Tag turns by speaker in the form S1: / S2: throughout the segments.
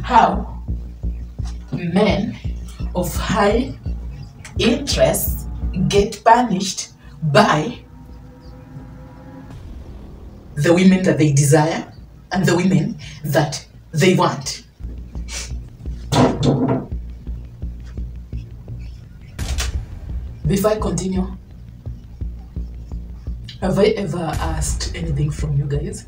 S1: how men of high interest get punished by the women that they desire and the women that they want. Before I continue, have I ever asked anything from you guys?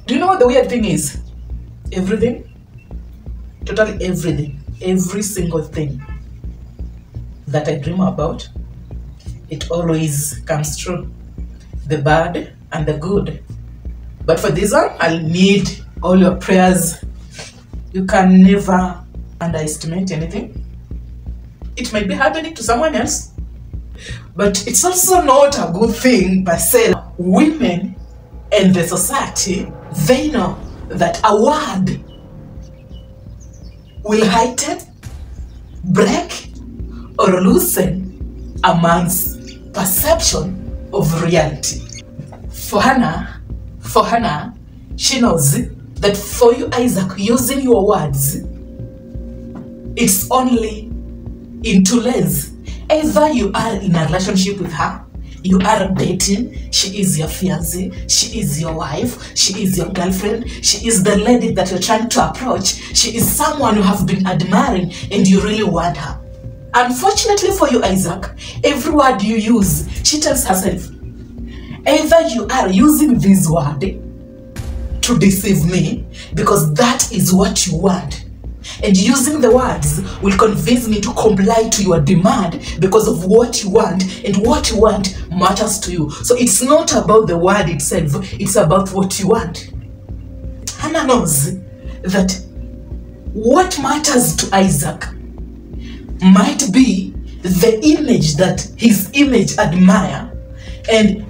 S1: Do you know what the weird thing is? Everything, totally everything, every single thing that I dream about, it always comes true. The bad and the good. But for this one, I'll need all your prayers. You can never underestimate anything. It might be happening to someone else, but it's also not a good thing per se. Women and the society, they know that a word will heighten, break, or loosen a man's perception of reality. For Hannah, she knows that for you, Isaac, using your words, it's only in two lanes. Either you are in a relationship with her, you are dating, she is your fiancée, she is your wife, she is your girlfriend, she is the lady that you're trying to approach, she is someone you have been admiring and you really want her. Unfortunately for you, Isaac, every word you use, she tells herself, either you are using this word to deceive me because that is what you want, and using the words will convince me to comply to your demand because of what you want, and what you want matters to you. So it's not about the word itself, it's about what you want. Hannah knows that what matters to Isaac might be the image that his image admire, and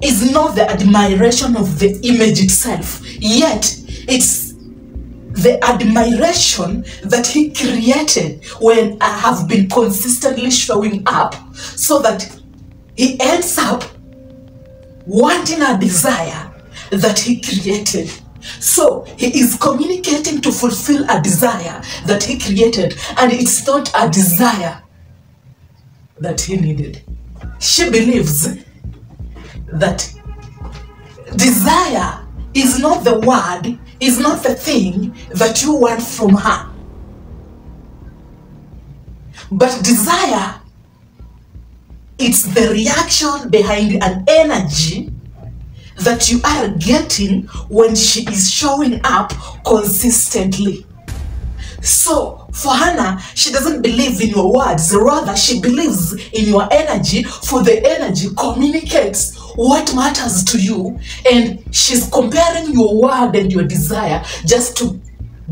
S1: is not the admiration of the image itself, yet it's the admiration that he created when I have been consistently showing up, so that he ends up wanting a desire that he created. So he is communicating to fulfill a desire that he created, and it's not a desire that he needed. She believes that desire is not the word, is not the thing that you want from her. But desire, it's the reaction behind an energy that you are getting when she is showing up consistently. So for Hannah, she doesn't believe in your words, rather she believes in your energy, for the energy communicates what matters to you, and she's comparing your word and your desire just to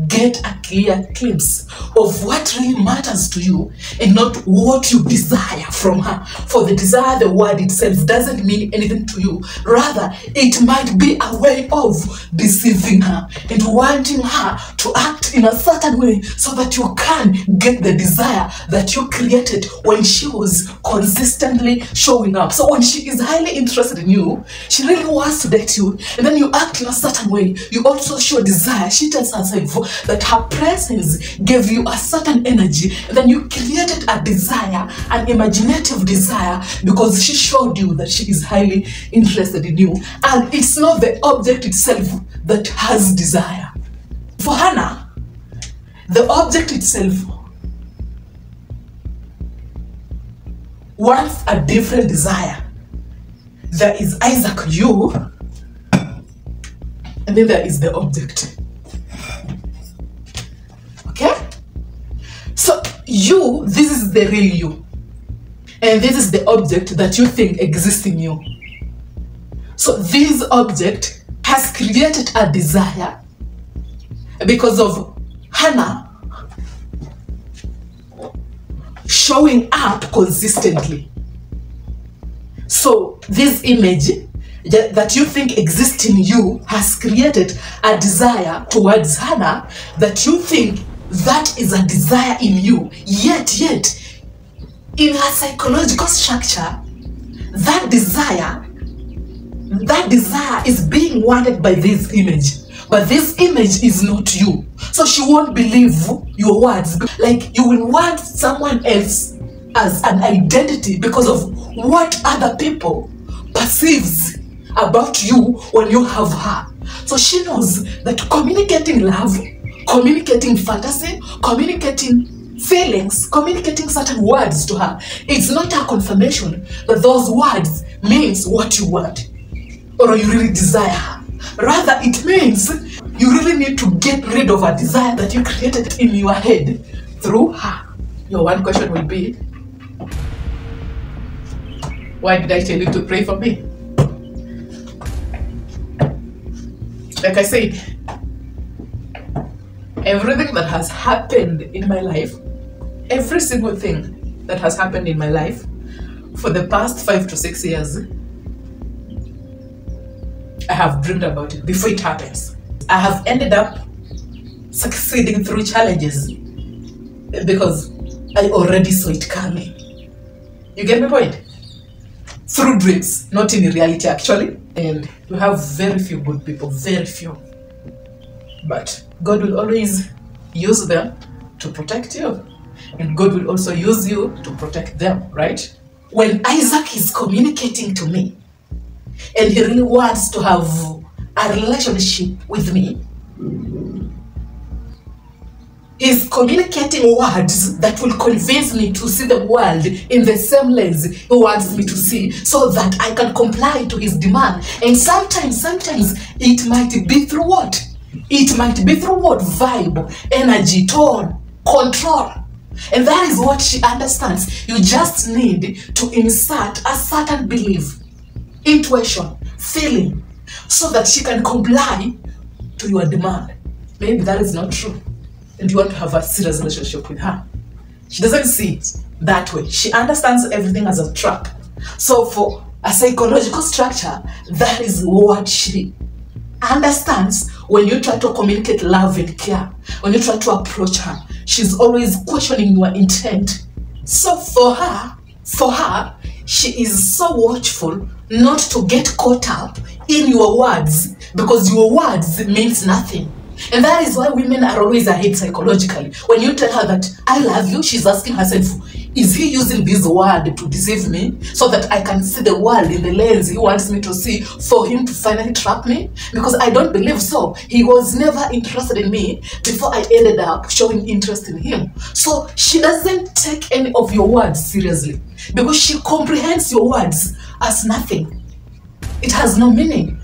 S1: get a clear glimpse of what really matters to you and not what you desire from her. For the desire, the word itself doesn't mean anything to you. Rather, it might be a way of deceiving her and wanting her to act in a certain way so that you can get the desire that you created when she was consistently showing up. So when she is highly interested in you, she really wants to date you, and then you act in a certain way, you also show desire. She tells herself that her presence gave you a certain energy, and then you created a desire, an imaginative desire, because she showed you that she is highly interested in you. And it's not the object itself that has desire. For Hannah, the object itself wants a different desire. There is Isaac, you, and then there is the object. Okay? So you, this is the real you, and this is the object that you think exists in you. So this object has created a desire because of Hannah showing up consistently. So this image that you think exists in you has created a desire towards Hannah that you think that is a desire in you. Yet, in her psychological structure, that desire that desire is being wanted by this image, but this image is not you. So she won't believe your words. Like, you will want someone else as an identity because of what other people perceives about you when you have her. So she knows that communicating love, communicating fantasy, communicating feelings, communicating certain words to her, it's not a confirmation that those words means what you want or you really desire her. Rather, it means you really need to get rid of a desire that you created in your head through her. Your one question will be, why did I tell you to pray for me? Like I said, everything that has happened in my life, every single thing that has happened in my life for the past 5 to 6 years, I have dreamed about it before it happens. I have ended up succeeding through challenges because I already saw it coming. You get my point? Through dreams, not in reality actually. And we have very few good people, very few. But God will always use them to protect you. And God will also use you to protect them, right? When Isaac is communicating to me, and he really wants to have a relationship with me, he's communicating words that will convince me to see the world in the same lens he wants me to see, so that I can comply to his demand. And sometimes it might be through what? It might be through what? Vibe, energy, tone, control. And that is what she understands. You just need to insert a certain belief, intuition, feeling, so that she can comply to your demand. Maybe that is not true, and you want to have a serious relationship with her. She doesn't see it that way. She understands everything as a trap. So for a psychological structure, that is what she understands. When you try to communicate love and care, when you try to approach her, she's always questioning your intent. So for her, she is so watchful not to get caught up in your words, because your words means nothing. And that is why women are always ahead psychologically. When you tell her that I love you, she's asking herself, is he using this word to deceive me so that I can see the world in the lens he wants me to see for him to finally trap me? Because I don't believe so. He was never interested in me before I ended up showing interest in him. So she doesn't take any of your words seriously, because she comprehends your words as nothing. It has no meaning.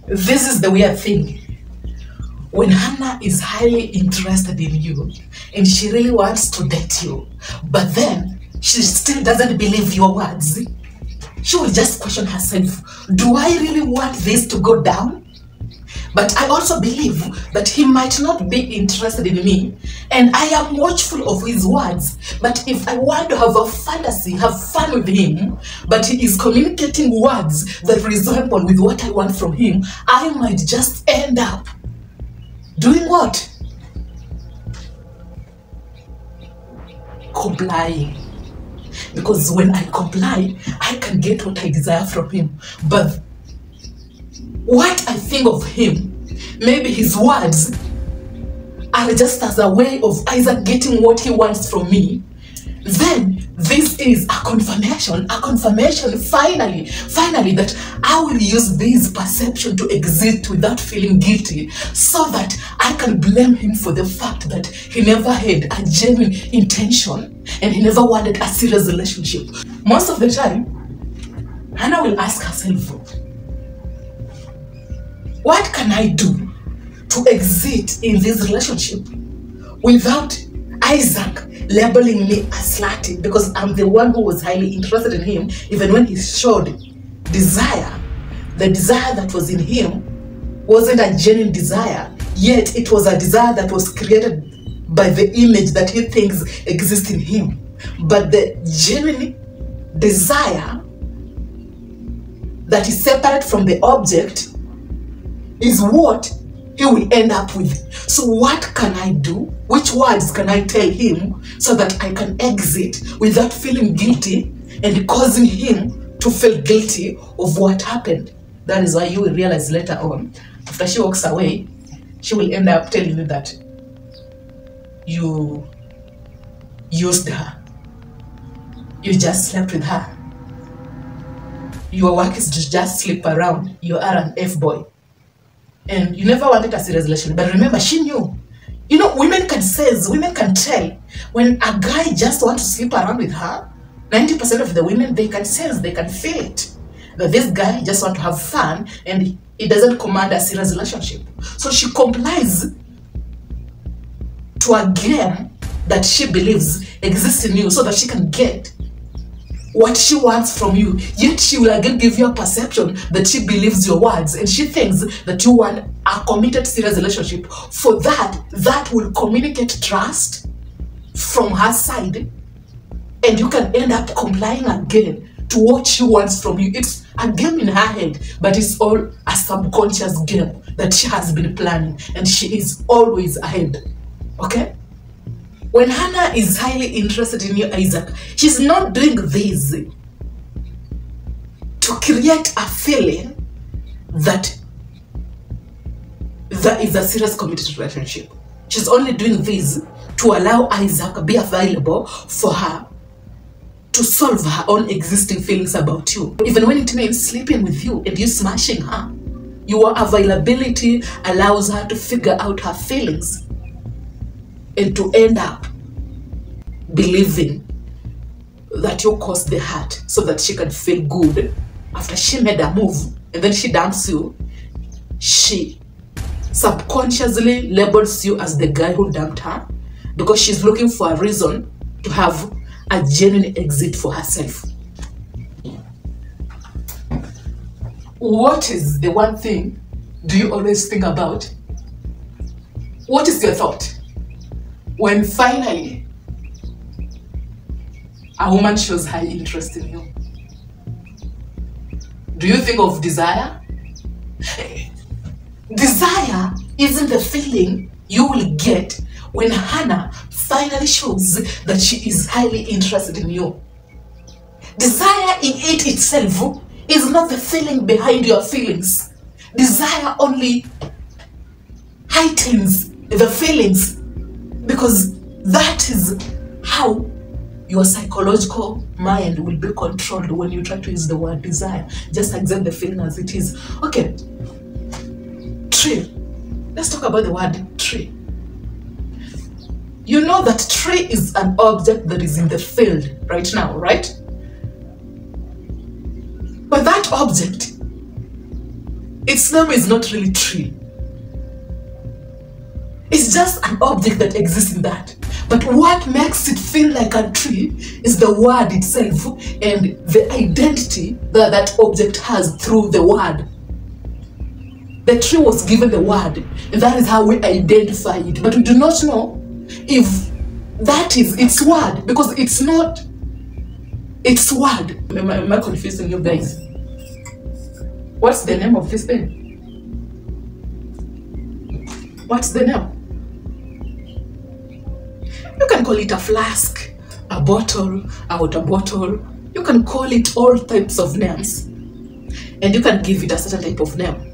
S1: This is the weird thing. When Hannah is highly interested in you and she really wants to date you, but then she still doesn't believe your words, she will just question herself, do I really want this to go down? But I also believe that he might not be interested in me, and I am watchful of his words. But if I want to have a fantasy, have fun with him, but he is communicating words that resemble with what I want from him, I might just end up doing what? Complying. Because when I comply, I can get what I desire from him. But what I think of him, maybe his words are just as a way of Isaac getting what he wants from me, then this is a confirmation finally that I will use this perception to exist without feeling guilty, so that I can blame him for the fact that he never had a genuine intention and he never wanted a serious relationship. Most of the time, Hannah will ask herself, what can I do to exist in this relationship without Isaac labeling me as slutty, because I'm the one who was highly interested in him, even when he showed desire. The desire that was in him wasn't a genuine desire, yet it was a desire that was created by the image that he thinks exists in him. But the genuine desire that is separate from the object is what he will end up with. So what can I do? Which words can I tell him so that I can exit without feeling guilty and causing him to feel guilty of what happened? That is why you will realize later on, after she walks away, she will end up telling you that you used her. You just slept with her. Your work is to just sleep around. You are an F-boy. And you never wanted a serious relationship. But remember, she knew. You know, women can tell when a guy just wants to sleep around with her. 90% of the women, they can sense, they can feel it. That this guy just wants to have fun and he doesn't command a serious relationship. So she complies to a game that she believes exists in you so that she can get what she wants from you. Yet she will again give you a perception that she believes your words and she thinks that you want a committed serious relationship. For that will communicate trust from her side, and you can end up complying again to what she wants from you. It's a game in her head, but it's all a subconscious game that she has been planning, and she is always ahead. Okay? When Hannah is highly interested in you, Isaac, she's not doing this to create a feeling that there is a serious committed relationship. She's only doing this to allow Isaac to be available for her to solve her own existing feelings about you. Even when it means sleeping with you and you smashing her, your availability allows her to figure out her feelings and to end up believing that you caused the hurt so that she can feel good. After she made a move and then she dumps you, she subconsciously labels you as the guy who dumped her because she's looking for a reason to have a genuine exit for herself. What is the one thing do you always think about? What is your thought when finally a woman shows high interest in you? Do you think of desire? Desire isn't the feeling you will get when Hannah finally shows that she is highly interested in you. Desire in it itself is not the feeling behind your feelings. Desire only heightens the feelings because that is how your psychological mind will be controlled when you try to use the word desire. Just accept the feeling as it is. Okay. Tree. Let's talk about the word tree. You know that tree is an object that is in the field right now, right? But that object, its name is not really tree. It's just an object that exists in that. But what makes it feel like a tree is the word itself and the identity that that object has through the word. The tree was given the word, and that is how we identify it. But we do not know if that is its word, because it's not its word. Am I confusing you guys? What's the name of this thing? What's the name? You can call it a flask, a bottle, a water bottle. You can call it all types of names. And you can give it a certain type of name.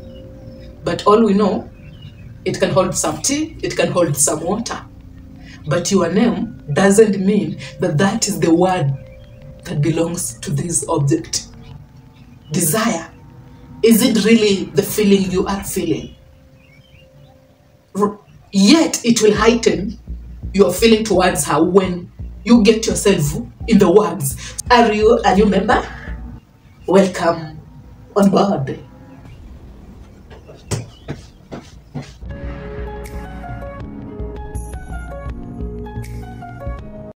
S1: But all we know, it can hold some tea, it can hold some water. But your name doesn't mean that that is the word that belongs to this object. Desire isn't really the feeling you are feeling. Yet it will heighten your feeling towards her when you get yourself in the words. Are you a new member? Welcome on board.